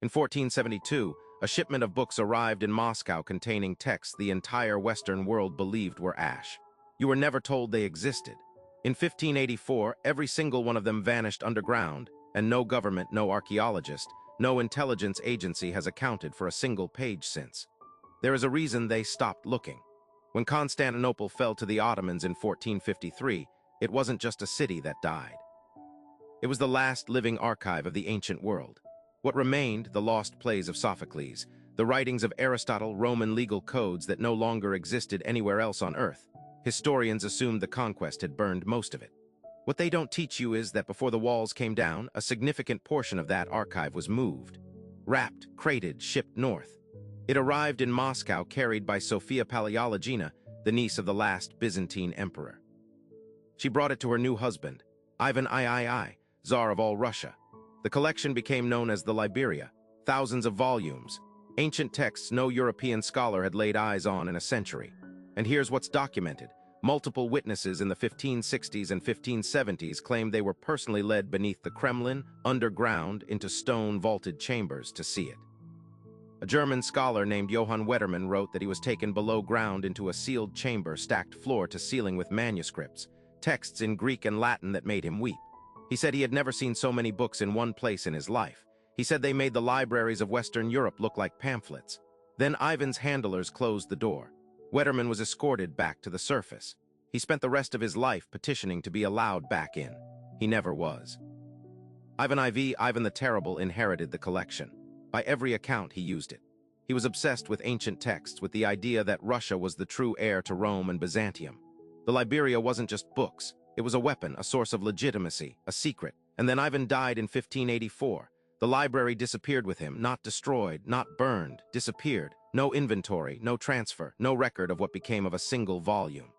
In 1472, a shipment of books arrived in Moscow containing texts the entire Western world believed were ash. You were never told they existed. In 1584, every single one of them vanished underground, and no government, no archaeologist, no intelligence agency has accounted for a single page since. There is a reason they stopped looking. When Constantinople fell to the Ottomans in 1453, it wasn't just a city that died. It was the last living archive of the ancient world. What remained, the lost plays of Sophocles, the writings of Aristotle, Roman legal codes that no longer existed anywhere else on Earth. Historians assumed the conquest had burned most of it. What they don't teach you is that before the walls came down, a significant portion of that archive was moved. Wrapped, crated, shipped north. It arrived in Moscow carried by Sophia Paleologina, the niece of the last Byzantine emperor. She brought it to her new husband, Ivan III, Tsar of all Russia. The collection became known as the Liberia, thousands of volumes, ancient texts no European scholar had laid eyes on in a century. And here's what's documented. Multiple witnesses in the 1560s and 1570s claimed they were personally led beneath the Kremlin, underground, into stone-vaulted chambers to see it. A German scholar named Johann Wettermann wrote that he was taken below ground into a sealed chamber stacked floor to ceiling with manuscripts, texts in Greek and Latin that made him weep. He said he had never seen so many books in one place in his life. He said they made the libraries of Western Europe look like pamphlets. Then Ivan's handlers closed the door. Wettermann was escorted back to the surface. He spent the rest of his life petitioning to be allowed back in. He never was. Ivan the Terrible, inherited the collection. By every account, he used it. He was obsessed with ancient texts, with the idea that Russia was the true heir to Rome and Byzantium. The Liberia wasn't just books. It was a weapon, a source of legitimacy, a secret. And then Ivan died in 1584. The library disappeared with him, not destroyed, not burned, disappeared. No inventory, no transfer, no record of what became of a single volume.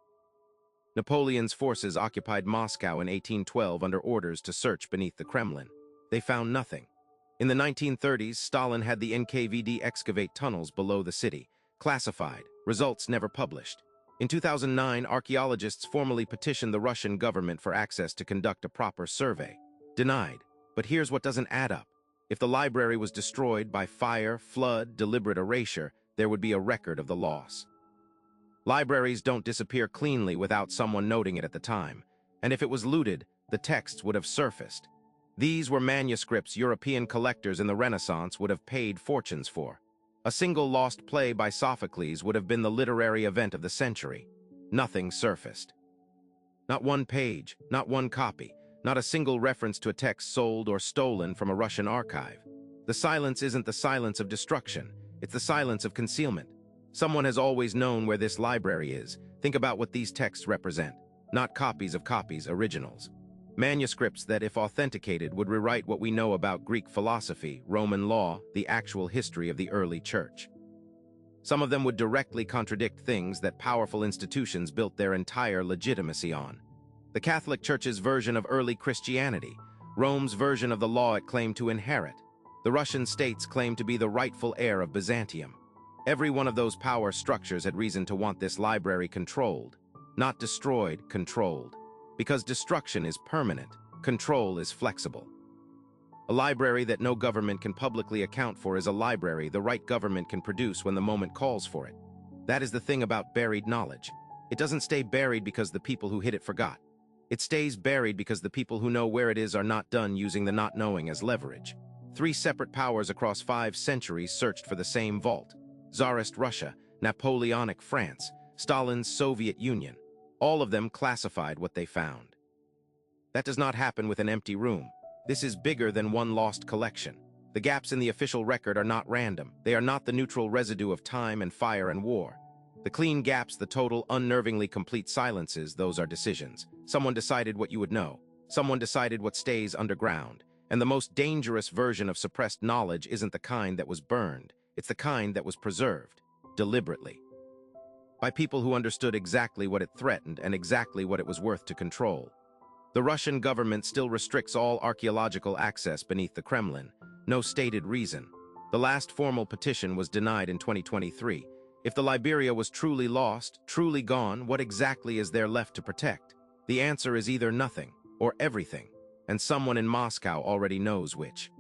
Napoleon's forces occupied Moscow in 1812 under orders to search beneath the Kremlin. They found nothing. In the 1930s, Stalin had the NKVD excavate tunnels below the city, classified, results never published. In 2009, archaeologists formally petitioned the Russian government for access to conduct a proper survey. Denied. But here's what doesn't add up. If the library was destroyed by fire, flood, deliberate erasure, there would be a record of the loss. Libraries don't disappear cleanly without someone noting it at the time, and if it was looted, the texts would have surfaced. These were manuscripts European collectors in the Renaissance would have paid fortunes for. A single lost play by Sophocles would have been the literary event of the century. Nothing surfaced. Not one page, not one copy, not a single reference to a text sold or stolen from a Russian archive. The silence isn't the silence of destruction. It's the silence of concealment. Someone has always known where this library is. Think about what these texts represent. Not copies of copies, originals. Manuscripts that, if authenticated, would rewrite what we know about Greek philosophy, Roman law, the actual history of the early church. Some of them would directly contradict things that powerful institutions built their entire legitimacy on. The Catholic Church's version of early Christianity, Rome's version of the law it claimed to inherit. The Russian states claimed to be the rightful heir of Byzantium. Every one of those power structures had reason to want this library controlled. Not destroyed, controlled. Because destruction is permanent, control is flexible. A library that no government can publicly account for is a library the right government can produce when the moment calls for it. That is the thing about buried knowledge. It doesn't stay buried because the people who hid it forgot. It stays buried because the people who know where it is are not done using the not knowing as leverage. 3 separate powers across 5 centuries searched for the same vault. Tsarist Russia, Napoleonic France, Stalin's Soviet Union. All of them classified what they found. That does not happen with an empty room. This is bigger than one lost collection. The gaps in the official record are not random. They are not the neutral residue of time and fire and war. The clean gaps, the total, unnervingly complete silences, those are decisions. Someone decided what you would know. Someone decided what stays underground. And the most dangerous version of suppressed knowledge isn't the kind that was burned. It's the kind that was preserved, deliberately. By people who understood exactly what it threatened and exactly what it was worth to control. The Russian government still restricts all archaeological access beneath the Kremlin. No stated reason. The last formal petition was denied in 2023. If the Liberia was truly lost, truly gone, what exactly is there left to protect? The answer is either nothing or everything, and someone in Moscow already knows which.